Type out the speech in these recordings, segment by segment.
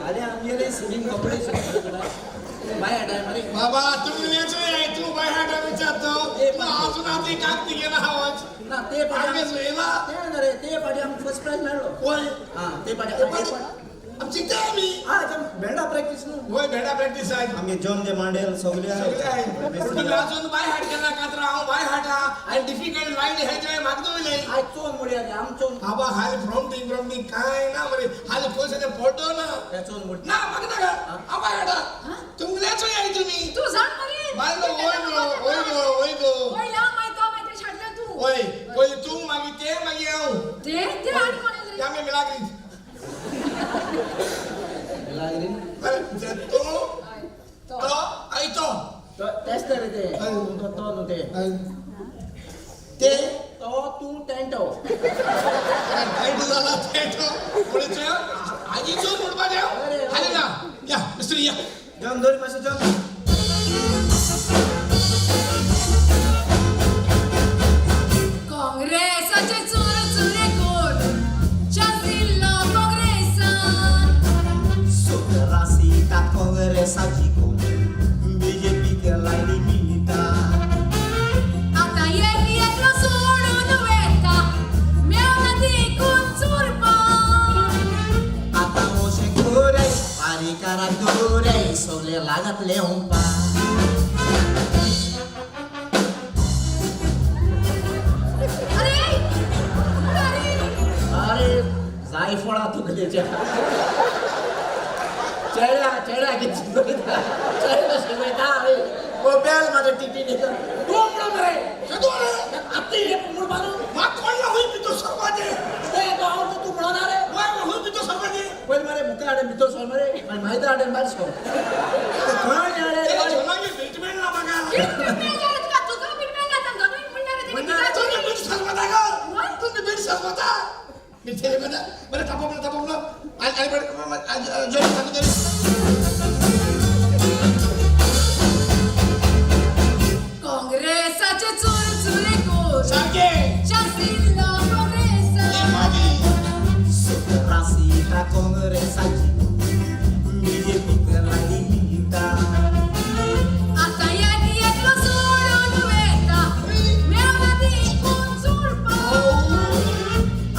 अरे आमचे सिलिंग कपडे बाय टाइम बाबा तुम्ही आहे तू बाय हाटा विचारतो अजून आधी कागदी गेला आवाज ना ते पाठी वेला ते पाठी आम्ही फर्स्ट प्राइज मिळलो होय हा ते पाठी आमची ते आम्ही हा भेंडा प्रॅक्टिस नो होय भेडा प्रॅक्टिस आहे आम्ही जॉन दे मांडेल सगळे आहे तुम्ही अजून बाय हाट केला कात्र हांव बाय हाटा आणि डिफिकल्ट लाईन हेजे मागदोले आय चोन मुडी आली आमचोन बाबा हाल फ्रॉम थिंग काय ना बरे हाल पोसने फोटो ना त्या चोन मुडी ना मागदा का आबा हाटा तुमल्याच आहे तुम्ही तू जाण मरे बायलो ओय गो ओय ला माहिती छाडला तू ओय कोई तू मागी ते मागी आऊ ते आणि कोणी या मी मिलाग्री लागली अरे तो आई तो तो टेस्ट रे ते तो नो ते ते तो तू टेंटो काय झाला ते तो पुढे आजी जो मुडबा देव खाली ना या मिस्त्री या जॉन दोरी मासे जॉन काँग्रेसाचे चोर चोरे कोण चासिल्लो काँग्रेसान Soterasita congresaci con BJP che l'hai limita आता येरी एकलो सोडून वेता मेवना देखून चोरपा आता मोशे गोरे पारी करा गोरे सोले लागतले हुंपा अरे अरे जायफळा तुकल्याच्या चेहरा की चेहरा शिवायता अरे ओ बेल माझं टिटी नेतो तू म्हणून रे सदोरे आपली हे मुळ बाजू मा कोणला होई मी तो सर्वाजे ते तो आवतो तू म्हणणार रे वाय होई मी तो सर्वाजे पहिले मारे मुका आडे मितो सोल मारे पण माहिती आडे मार सो कोण ते आडे जोनागे ट्रीटमेंट ना बघा तुम्ही बीट सर्वता का तुम्ही बीट सर्वता मी ते बरं तापवलं आणि बरं जॉइन सांगतो काँग्रेसाचे चोर चोरे कोण सारखे चासिल्लो काँग्रेसान Soterasita congresaci BJP che l'hai limita आता येरी एकलो सोडून वेता मेवना देखून चोरपा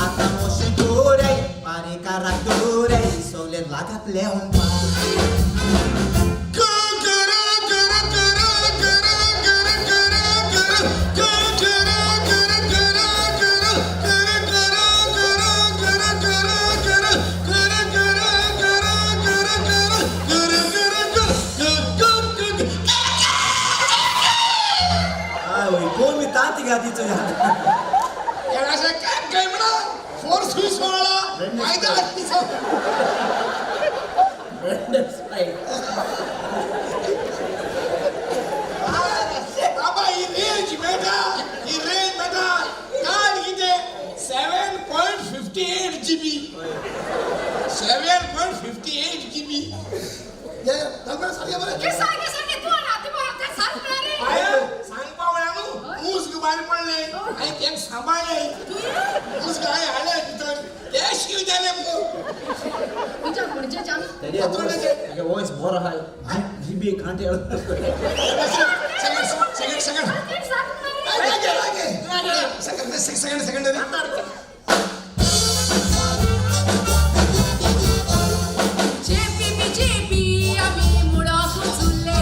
आता मोशे गोरे पारी करा गोरे सोले लागतले हुंपा कोण मी ताती गाती तुझ्या याला काय म्हणा फोर्स स्विच वाला माहिती आहे बाबा ही रेंज बेटा काय किती 7.58 GB 7.58 GB ये दगड सारखे बरं के सांगे तू राती बोलते सांग रे आय सांग पावळ्यानु मूस बाहेर पडले आणि ते सांभाळले मूस काय आले तिथं ते शिव द्याले तुझ्या पुढचे जाण त्याचे वॉइस बरं आहे जीबी कांटे सेकंड जेपी आम्ही मुडा पुचुले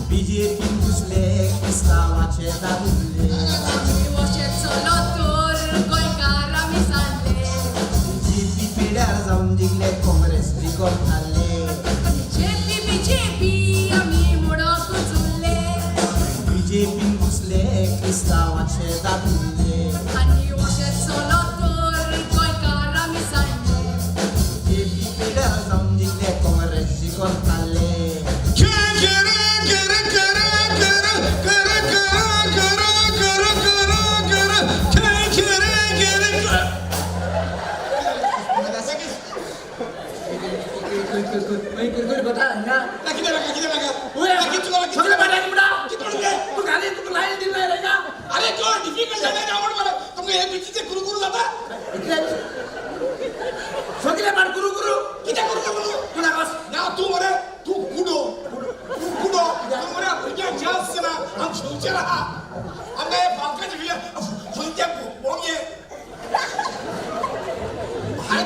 बीजेपी घुसले किस्तावाचे दाबुले वशे चलो तोर गोंयकार आम्ही सांगले बीजेपी पिढ्यार जाऊन जिंकले काँग्रेस रिकॉर्ड झाले जेपी आम्ही मुडा पुचुले बीजेपी घुसले किस्तावाचे दाबुले आणि वशे चलो तोर गोंयकार आम्ही सांगले बीजेपी पिढ्यार जाऊन जिंकले काँग्रेस रिकॉर्ड झाले अरे तो डिफिकल्ट झाले आवड मला तुमका हे बीचीचे कुरकुरू जाता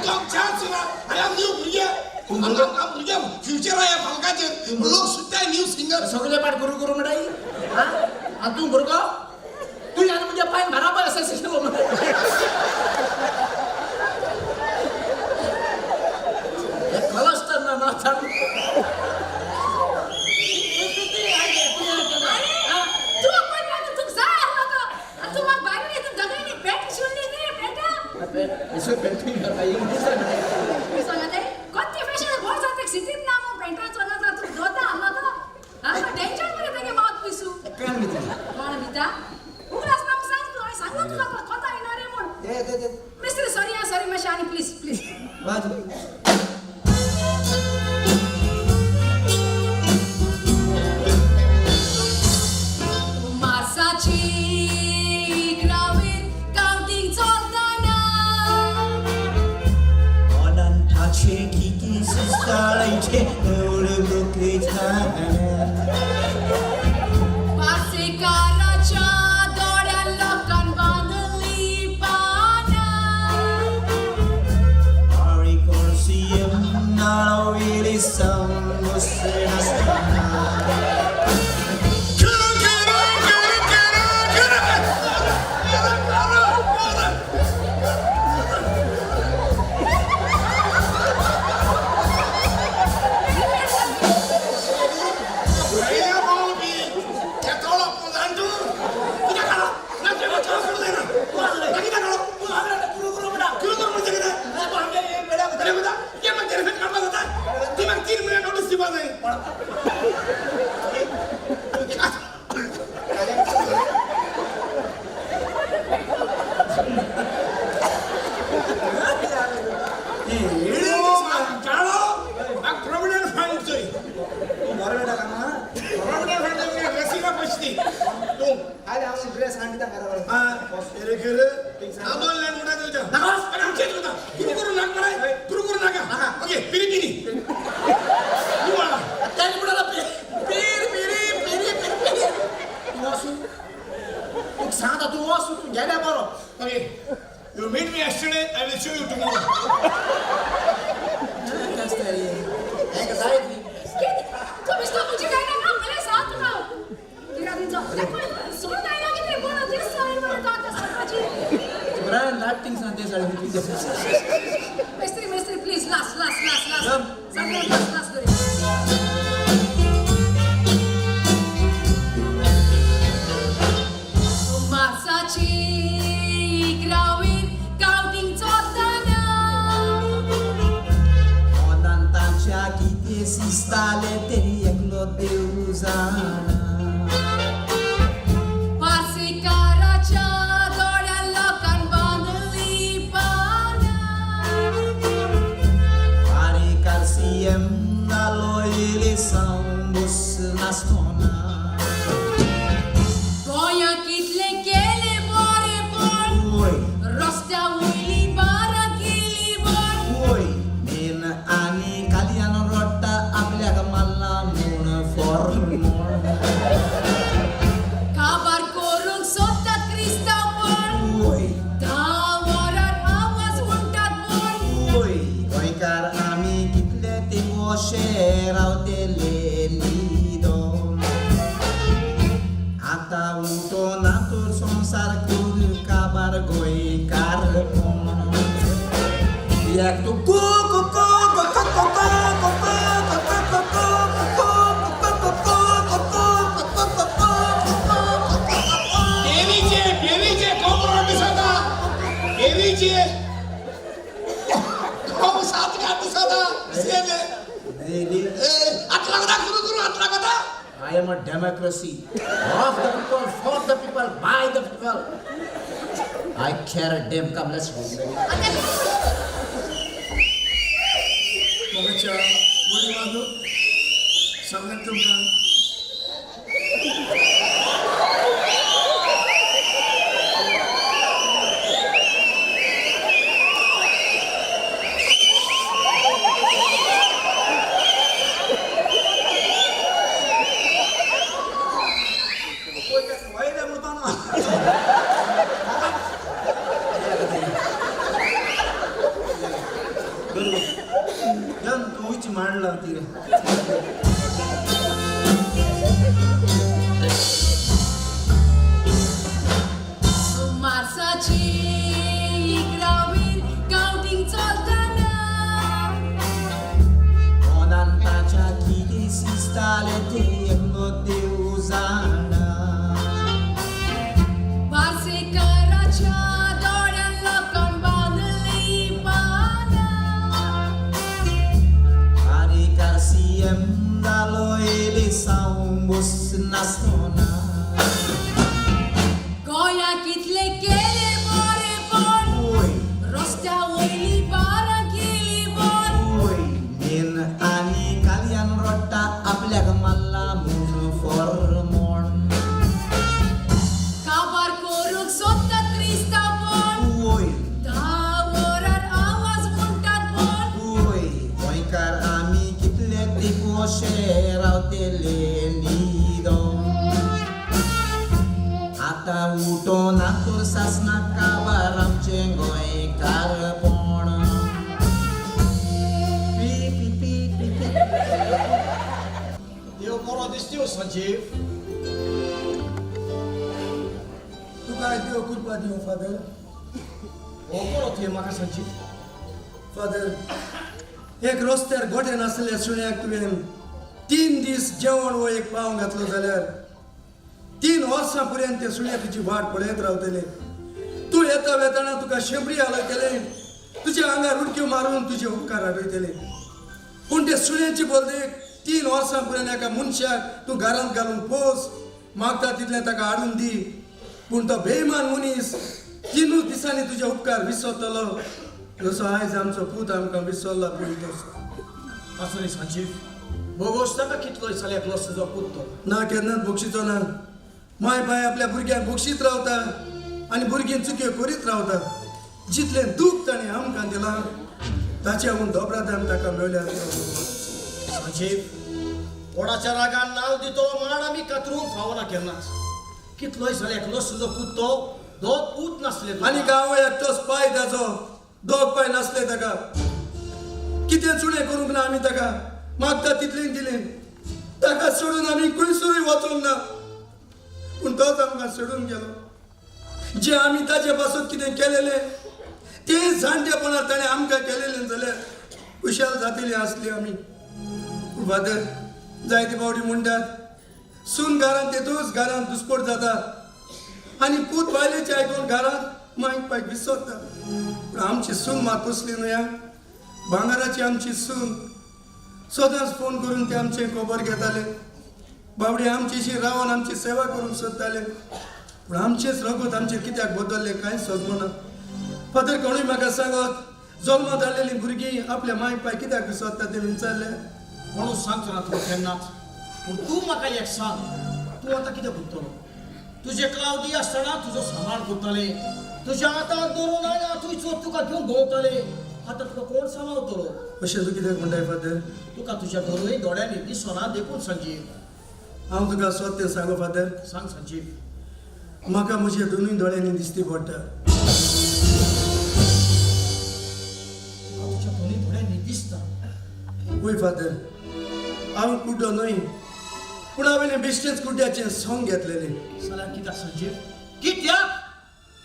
좀 찬스나 아야 뉴 그게 안 그게 퓨처라야 방가지 물론 수다 뉴 싱어 सगळे पाठ गुरु गुरु म्हणाई हा आणि तू मुर्ग तू यानं म्हणजे पाय बराबर असं शिकलो म्हणे हे कलस तर ना ना तू आपण काय तू जा आता आणि तू मग बाहेर येतो जगाने पेट शिवली नाही पेट इसो पेंटिंग करता इंग्लिश मी सांगते कोणती फॅशन बोल जाते सिटीत ना मग पेंटाचं ना तर तू जोता आला तर हा टेन्शन मध्ये त्याचे माउथ पिसू काय मित्र कोण मिता उगरास नाम सांग तू सांग ना तुला कथा येणार आहे म्हणून दे मिस्टर सॉरी मशानी प्लीज प्लीज बाजू मासाची ग्रावीर काउंटिंग चोरताना 어난다체 기기 스타일체 노르고케자 पासेकाराच्या दोड्या लोकां बांधली पाना 아리콜시엄 나로위리 사무스나스타나 आज आम्ही ड्रेस आणता करावं त्याने कुणाला पेर तू असू तू सांगा तू असू तू गेल्या बरो Okay, you meet me yesterday, I will show you tomorrow. जास्त आहे एक जायत नाही तू मिस्टर तुझी काय ना मला सांग ना तिला दिंजा सो डायलॉग इथे बोला दिस साइड वर जाता सकाळची ब्रँड ऍक्टिंग सांगते साडी मिस्त्री प्लीज लास्ट सगळं लास्ट करी मासाची ग्रावीर काउंटिंग चोरताना 어난다차 기기 스타일테 एकलो देवजाना पासेकाराच्या दोड्या लोकां बांधली पाना 아리칼시엄 나로위리 사무스나스타나 गोंया कितले गेले बरे पण Oi, रस्त्या वयली बारा गेली पण oi, men ani kalian rotta आपल्या मला म्हूण फॉर्मोन काबार करूंक सोदतात क्रिस्तांव पण ओय धा वरार आवाज म्हणटात पण ओय गोंयकार आमी कितले ते गोशे रावतेले न्हिदोन आतां उठो नातूर संसार करू काबार गोंयकार एक तू को को को को को को Bevice, compromis होता. Bevice, kom saat gatus होता. Sebe, atla kota. I am a democracy of the people, for the people, by the people. I care a damn come, let's go. Mogacha, मुली माधव, सगळ्यात तुमचा जन तूच मांडला ती मार्साची इकरावीर काउंटिंग चलताना अनंताच्या किती शिस्ताले ते एकलो देव जाणा वार्सेकाराच्या दोळ्यान लोकांन बांदली पाना आणि कारसीएम जालो एले साऊं बस नासतना गोंया कितले केले बरे पण ओय रस्त्या वयली बारा केली पण ओय मेन आणि कालियान रट्टा आपल्याक मारला म्हूण फॉर्मोन काबार करूंक सोदतात क्रिस्तांव पण ओय 10 वरार आवाज म्हणटात पण ओय गोंयकार आमी कितले दिवशे रावतेले न्हिदोन आता उठोन आतूर सासना काबार आमचे गोंयकारपण पी पी पी पी पी देव बरो दिसतो संजीव तुका देव कृपा दिवं फादर हो बरो तुवें म्हाका संजीव फादर एक रस्त्यार गोठे नासलेल्या सुण्याक तुवें 3 दीस जेवण वो एक पाव घातलो जाल्यार 3 वर्सां पर्यंत ते सुण्या तुजी वाट पळयत रावतले तूं येता वेताना तुका शेंबडी हालयतले तुज्या आंगार उडक्यो मारून तुजे उपकार आडयतले पूण ते सुण्याची बोलदेक 3 वर्सां पर्यंत एका मनशाक तूं घरांत घालून पोस मागता तितलें ताका हाडून दी पूण तो बेईमान मनीस 3 दिसांनी तुजे उपकार विसरतलो जसो आयज आमचो पूत आमकां विसरला पळय तसो असो न्ही संजीव भोगोस ताका कितलोय चल्याक लस तुजो पूत तो ना केन्नाच बक्षिचो ना माय बाय आपल्या भुरग्यांक बक्षीत रावता आनी भुरगीं चुक्यो करीत रावता जितलें दूख ताणें आमकां दिलां ताच्या हून दोबरादान ताका मेळ्ळ्या संजीव ओडाच्या रागान नांव दितो माड आमी कातरूंक फावना केन्नाच कितलोय चल्याक लस तुजो पूत तो दोग पूत नासले तुका. आनी गांव एकटोच पाय ताचो दोग पाय नासले ताका कितें चुणें करूंक ना आमी ताका मागता तितलें दिलें ताका सोडून आमी खंयसरूय वचूंक ना पूण तोच आमकां सोडून गेलो जे आमी ताचे पासून कितें केलेलें तें जाणटेपणां ताणें आमकां केलेलें जाल्यार खुशाल जातलीं आसलीं आमी पूण फादर जायते फावटी म्हणटात सून घरांत तेतूच घरांत दुस्पट जाता आनी पूत बायलेचें आयकून घरांत मांयक पायक विसरता पूण आमची सून मात तसली न्हय आं. भांगाराची आमची सून सदांच फोन करून ते आमचे खबर घेताले बाबडे आमचीशी रावन आमची सेवा करूंक सोदताले पूण आमचेच रगत आमचेर कित्याक बदलले कांय समजना फादर कोणूय म्हाका सांगत जल्मांत आलेलीं भुरगीं आपल्या मांयक पाय कित्याक विसरता तें विचारलें म्हणून सांगतो ना तुका केन्नाच पूण तूं म्हाका एक सांग तूं आतां कितें करतलो तुजे क्लावदी आसतना तुजो सांबाळ करताले तुज्या हातांत धरून आनी हातूंचो तुका घेवन भोंवताले आतां तुका कोण सांबाळतलो अशें तूं कित्याक म्हणटाय फादर तुका तुज्या दोनूय दोळ्यांनी दिसना देखून संजीव हांव तुका सत्य सांगू फादर सांग संजीव म्हाका म्हज्या दोनूय दोळ्यांनी दिसती पडटा तुज्या दोनूय दोळ्यांनी दिसता वय फादर हांव कुड्डो न्हय पूण हांवें बेश्टेच कुड्ड्याचें सोंग घेतलेलें जाल्यार कित्याक संजीव कित्याक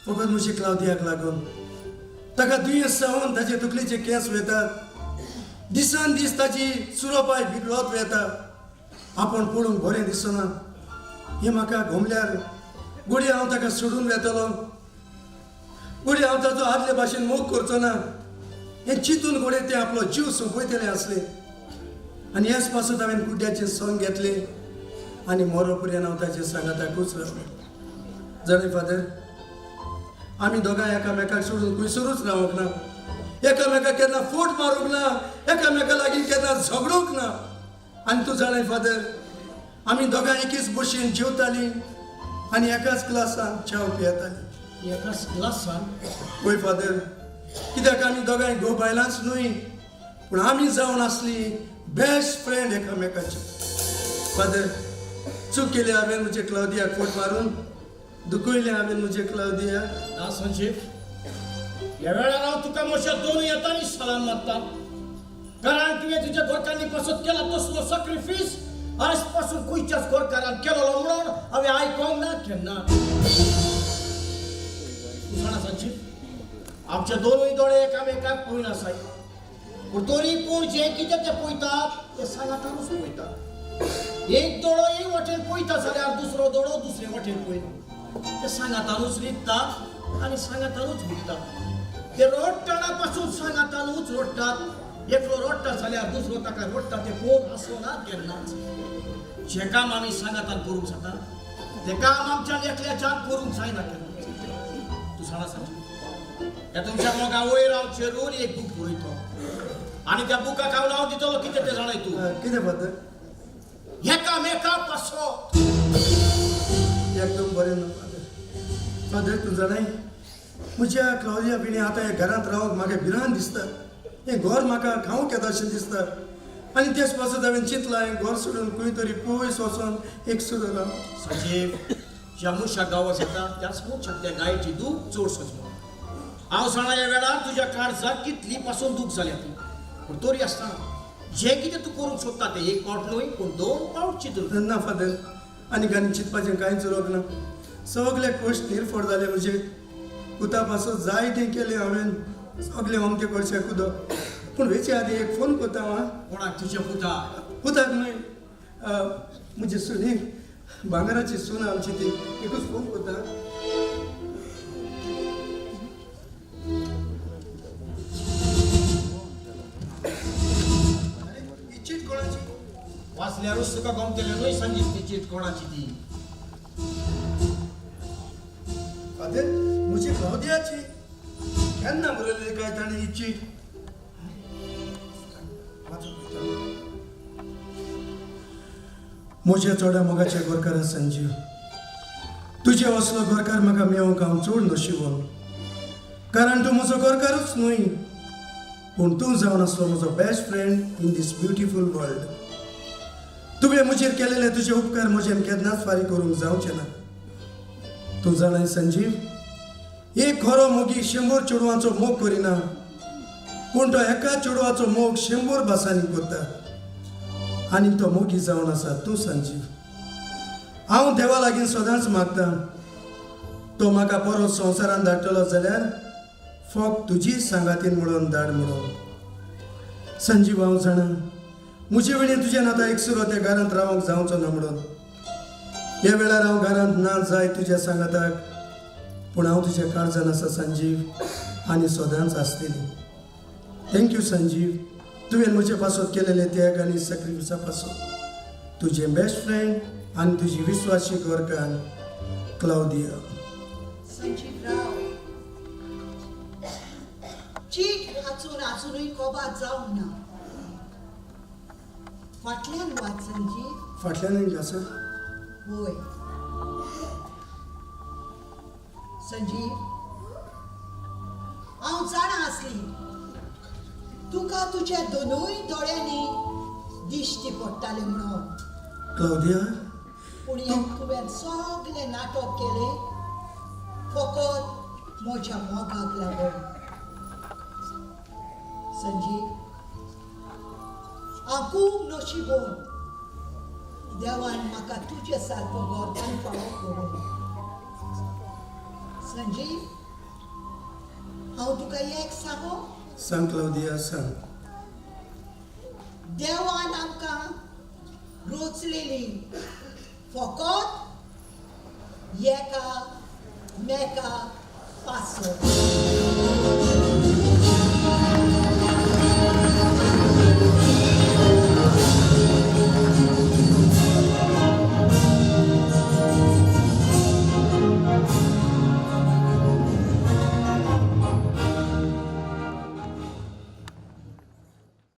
फकत म्हजे क्लावदियाक लागून ताका दुयेंस जावन ताचे तकलेचे केंस वेतात दिसान दीस ताची सुरोपाय बिगडत वेता आपूण पळोवंक बरें दिसना हें म्हाका घुमल्यार गुडी हांव ताका सोडून वेतलो गुडी हांव ताचो आदले भाशेन मोग करचो ना हें चिंतून घोडे तें आपलो जीव सोंपयतलें आसलें आनी ह्याच पासून हांवें कुड्ड्याचें सोंग घेतलें आनी मरो पर्यंत हांव ताचे सांगाताकूच रावलो जाणा फादर आमी दोगांय एकामेकाक सोडून खंयसरूच रावंक ना एकामेकाक केन्ना फोट मारूंक ना एकामेका लागीं केन्ना झगडूंक ना आनी तूं जाणाय फादर आमी दोगांय एकीच भशेन जेवतालीं आनी एकाच क्लासान च्या पियेतालीं एकाच क्लासान वय फादर कित्याक आमी दोगांय घोव बायलांच न्हय पूण आमी जावन आसलीं बेस्ट फ्रेंड एकामेकाची फादर चूक केली हांवें म्हजे क्लावदियाक फोट मारून दुखयलें हांवें म्हजे क्लावदियाक ना संजीव ह्या वेळार हांव तुका म्हज्या दोनूय येतांनी सलाम मारता कारण तुवें तुज्या गोरकांनी पासत केला तसलो सॅक्रिफायस आज पासून खंयच्याच गोरकारान केलो म्हणून हांवें आयकोंक ना केन्ना. जाणा संजीव, आमचे दोनूय दोळे एकामेकाक पळयन आसाय, पूण तरी पूण जें कितें ते पळयतात ते सांगातानूच पळयतात. एक दोळो एक वाटेन पळयता जाल्यार दुसरो दोळो दुसरे वाटेन पळयता. ते सांगातानूच न्हिदतात आनी सांगातानूच न्हिदतात. ते रोडटणा पासून सांगातानूच रोडटात. एकलो रोडटा जाल्यार दुसरो ताका रोडटा ते कोण आसना केन्नाच. जें काम आमी सांगातान करूंक जाता तें काम आमच्यान एकल्याच्यान करूंक जायना केन्ना. तूं जाणा संजीव, ह्या तुमच्या मोगा वयर हांव चेरून एक बूक बरयतो आनी त्या बुकाक हांव नांव दितलो कितें तें जाणाय तूं? कितें फादर? एकामेका पासत. एकदम बरें न्हू फादर. फादर तूं जाणाय, म्हज्या क्लॉदिया बिणी आतां हे घरांत रावंक म्हाका भिरांत दिसता. हें घर म्हाका खावंक येता अशें दिसता. आनी तेच पासत हांवें चिंतलां हें घर सोडून खंय तरी पयस वचोन एक सुद्दां राव. संजीव, ज्या मनशाक गांवां जाता त्याच मनशाक त्या गायेची दूख चड सजमा. हांव जाणा ह्या वेळार तुज्या काळजाक कितली पासून दूख जाल्या ती, पूण तरी आसतना जें कितें तूं करूंक सोदता तें एक पावट न्हय पूण 2 पावट चिंतून. ना फादर, आनी आनी चिंतपाचें कांयच उरोंक ना. सगळे कश्ट निर्फळ जाले म्हजे. पुता पासून जाय तें केलें हांवें, सगळे अमके कडचे कुदो. पूण वेचे आदी एक फोन करता हांव. कोणाक तुज्या पुताक न्हय, म्हजे सुनीक, भांगराची सून आमची ती, एकूच फोन करता. ही चीट कोणाची? वाचल्यारूच तुका गमतलें न्हय संजीव ती चीट कोणाची ती. फादर, म्हजी क्लॉदियाची. केन्ना बरयलेली काय ताणें ही चीट? म्हज्या चोडा मोगाचे गोरकार संजीव, तुजे असलो गोरकार म्हाका मेळोवंक हांव चड नशिबवान. कारण तूं म्हजो गोरकारूच न्हय, पूण तूं जावन आसलो म्हजो best friend in this beautiful world. तुवें म्हजेर केलेले तुजे उपकार म्हजेन केन्नाच फारीक करूंक जावचे ना. तूं जाणाय संजीव, एक खरो मोगी 100 चेडवांचो मोग करिना, पूण तो एका चेडवाचो मोग 100 भासांनी करता. आनी तो मोगी जावन आसा तूं संजीव. हांव देवा लागीं सदांच मागतां, तो म्हाका परत संवसारांत धाडटलो जाल्यार फक्त तुजी सांगातीन म्हणून धाड म्हणून. संजीव, हांव जाणा म्हजे वेळेन तुज्यान आतां एकसुरो त्या घरांत रावंक जावचो ना म्हणून. ह्या वेळार हांव घरांत ना जाय तुज्या सांगाताक, पूण हांव तुज्या काळजान आसा संजीव आनी सदांच आसतली. थँक्यू संजीव, तुवें म्हजे पासत केलेले त्याग आनी सॅक्रिफायसा पासून. तुजे बेस्ट फ्रेंड आनी तुजी विश्वासी गोरकार क्लॉदिया. संजीवराव, चीट वाचून आजूनय कोबाद जावंक ना. फाटल्यान वाच संजीव. फाटल्यान आसा? होय संजीव, हांव जाणा आसली तुका तुज्या दोनूय दोळ्यांनी दिश्टी पडटाले म्हणून. क्लॉदिया, पूण तुवें सगळें नाटक केलें फकत म्हज्या मोगाक लागून. संजीव, हांव खूब नशिबवान देवान म्हाका तुजे सारको गोरकान फावो करून. संजीव, हांव तुका एक सांगो. सांग क्लॉदिया, सांग. देवान आमकां रोचलेली फकत एका मेका पासत.